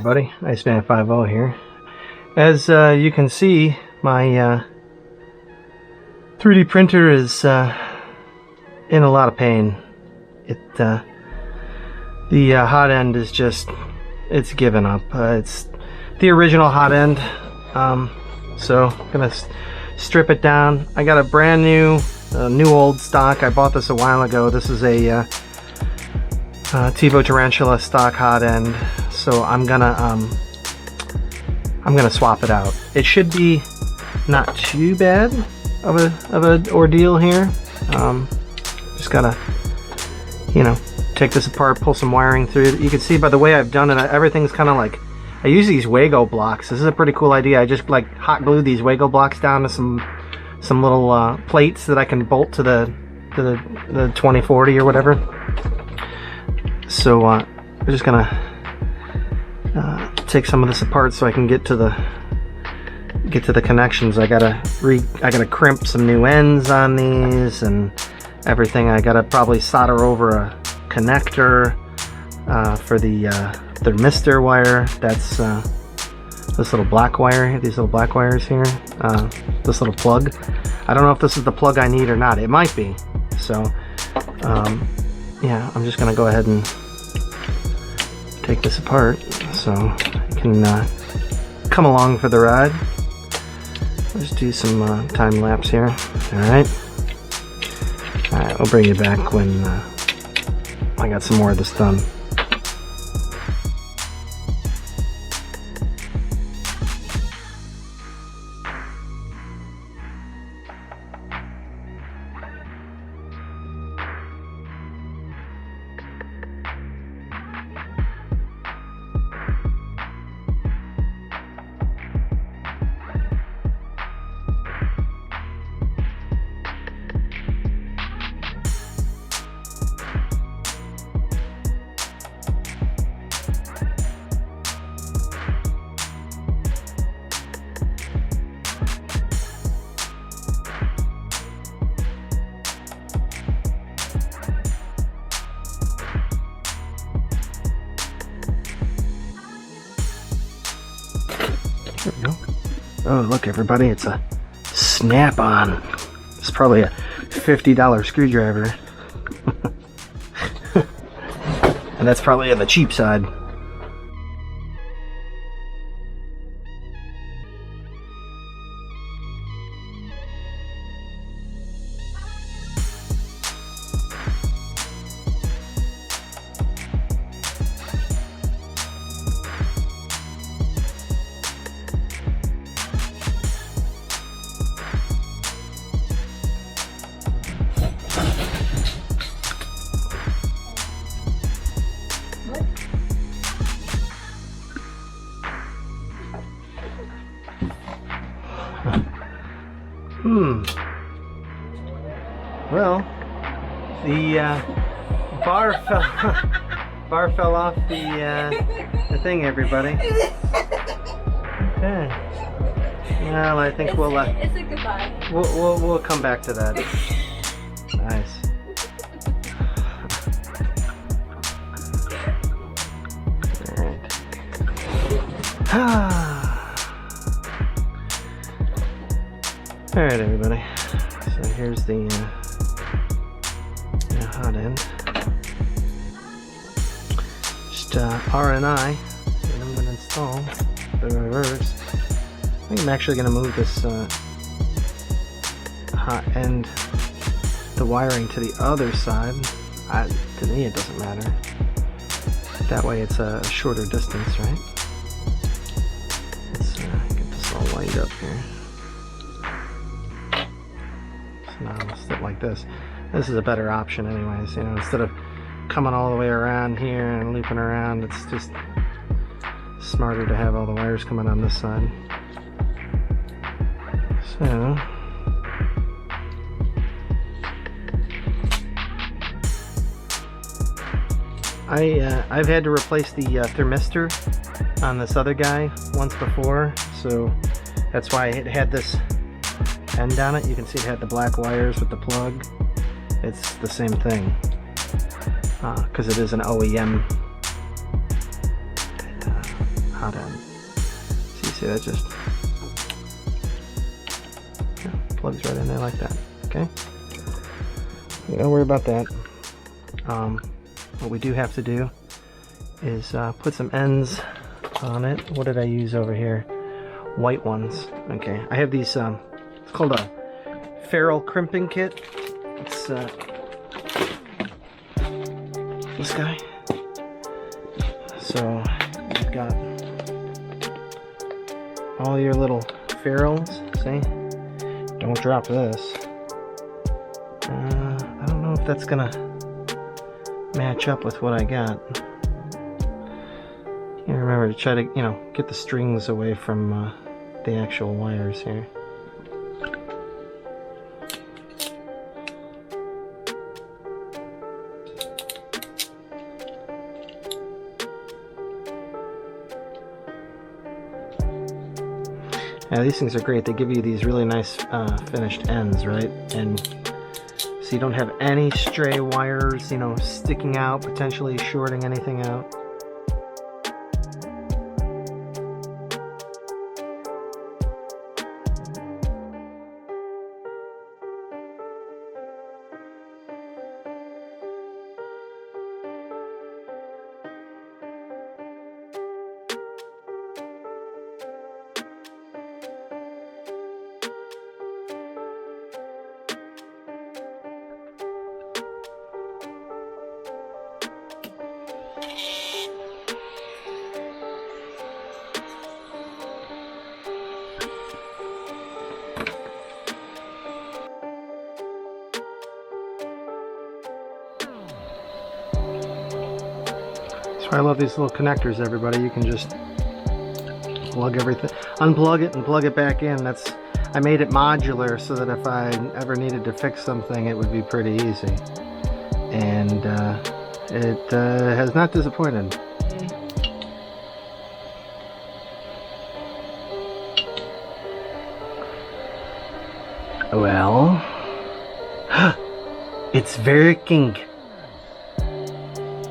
everybody, Iceman50 here. As you can see, my 3D printer is in a lot of pain. The hot end is just, it's given up. It's the original hot end, so I'm gonna strip it down. I got a brand new old stock. I bought this a while ago. This is a Tevo tarantula stock hot end, so I'm gonna swap it out. It should be not too bad of an ordeal here. Just gotta, you know, take this apart, pull some wiring through it. You can see by the way I've done it, everything's kind of like, I use these Wago blocks. This is a pretty cool idea. I just like hot glue these Wago blocks down to some little plates that I can bolt to the 2040 or whatever. So we're just gonna take some of this apart so I can get to the connections. I gotta crimp some new ends on these and everything. I gotta probably solder over a connector for the thermistor wire. That's this little black wire, these little black wires here, this little plug. I don't know if this is the plug I need or not. It might be. So yeah, I'm just gonna go ahead and take this apart so you can come along for the ride. Let's do some time lapse here. Alright, we'll bring you back when I got some more of this done. There we go. Oh, look everybody, it's a snap-on. It's probably a $50 screwdriver. And that's probably on the cheap side. Well, the bar fell off the thing, everybody. Okay. Well, I think it's a goodbye. We'll come back to that. Nice. All right. All right, everybody. So here's the hot end. Just R and I, and I'm going to install the reverse. I think I'm actually going to move this hot end, the wiring to the other side. To me, it doesn't matter. That way, it's a shorter distance, right? Let's get this all lined up here. So now I'll sit like this. This is a better option anyways, you know, instead of coming all the way around here and looping around, it's just smarter to have all the wires coming on this side. So I've had to replace the thermistor on this other guy once before, so that's why it had this end on it. You can see it had the black wires with the plug. It's the same thing because it is an OEM hot end. So you see that just plugs right in there like that. Okay, don't worry about that. What we do have to do is put some ends on it. What did I use over here? White ones. Okay, I have these. It's called a ferrule crimping kit. It's this guy. So you've got all your little ferrules. See? Don't drop this. I don't know if that's gonna match up with what I got. You remember to try to, get the strings away from the actual wires here. Yeah, these things are great. They give you these really nice finished ends, right? And so you don't have any stray wires, sticking out, potentially shorting anything out. That's why I love these little connectors, everybody. You can just plug everything, unplug it and plug it back in. I made it modular so that if I ever needed to fix something, it would be pretty easy. And it has not disappointed. Well, it's working.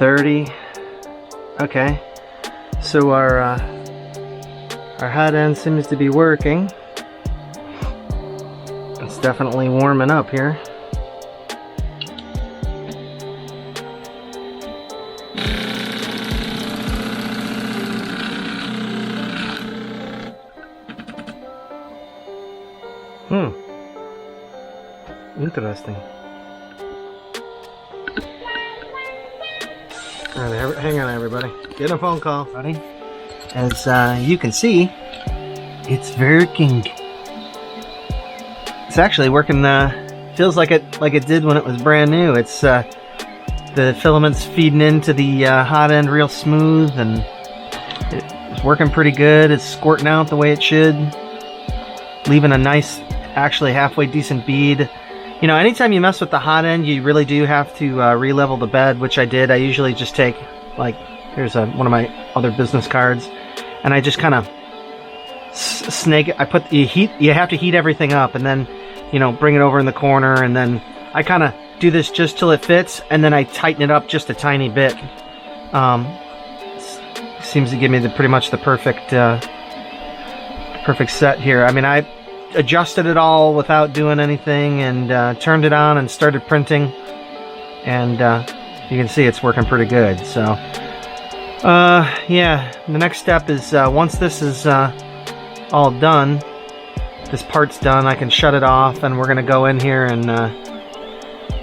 30. Okay, so our hot end seems to be working. It's definitely warming up here. Interesting. Alright, hang on everybody. Get a phone call, buddy. As you can see, it's working. It's actually working. Feels like it did when it was brand new. It's the filaments feeding into the hot end real smooth, and it's working pretty good. It's squirting out the way it should, leaving a nice, actually halfway decent bead. Anytime you mess with the hot end, you really do have to re-level the bed, which I did. I usually just take, here's one of my other business cards, and I just kind of snake it. You have to heat everything up, and then, bring it over in the corner, and then I kind of do this just till it fits, and then I tighten it up just a tiny bit. Seems to give me pretty much the perfect set here. I mean, I adjusted it all without doing anything, and turned it on and started printing, and you can see it's working pretty good. So yeah, the next step is once this is all done, this part's done, I can shut it off, and we're gonna go in here and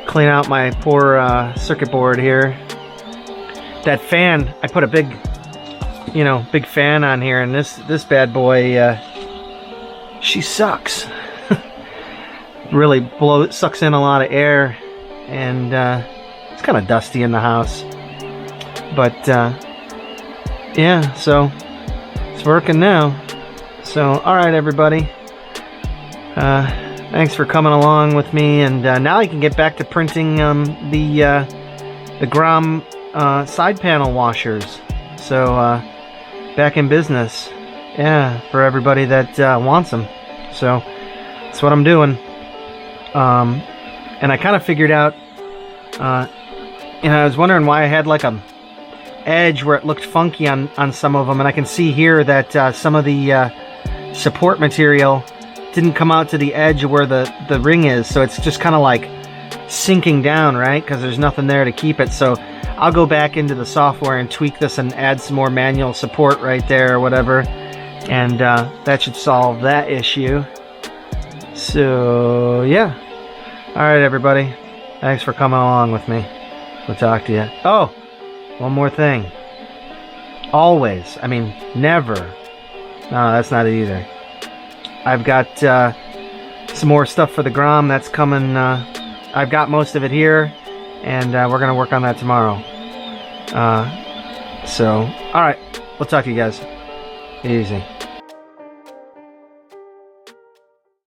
clean out my poor circuit board here. That fan, I put a big fan on here, and this bad boy, she sucks. Really sucks in a lot of air, and it's kind of dusty in the house. But yeah, so it's working now. So alright everybody, thanks for coming along with me, and now I can get back to printing the grom side panel washers. So back in business. Yeah, for everybody that wants them. So that's what I'm doing. And I kind of figured out, I was wondering why I had like a edge where it looked funky on some of them, and I can see here that some of the support material didn't come out to the edge where the ring is, so it's just kind of like sinking down, right? Because there's nothing there to keep it. So I'll go back into the software and tweak this and add some more manual support right there or whatever, and that should solve that issue. So yeah, all right everybody, thanks for coming along with me. We'll talk to you. Oh, one more thing. Always, I mean never, no, that's not it either. I've got some more stuff for the grom that's coming. I've got most of it here, and we're gonna work on that tomorrow. So all right, we'll talk to you guys. Easy.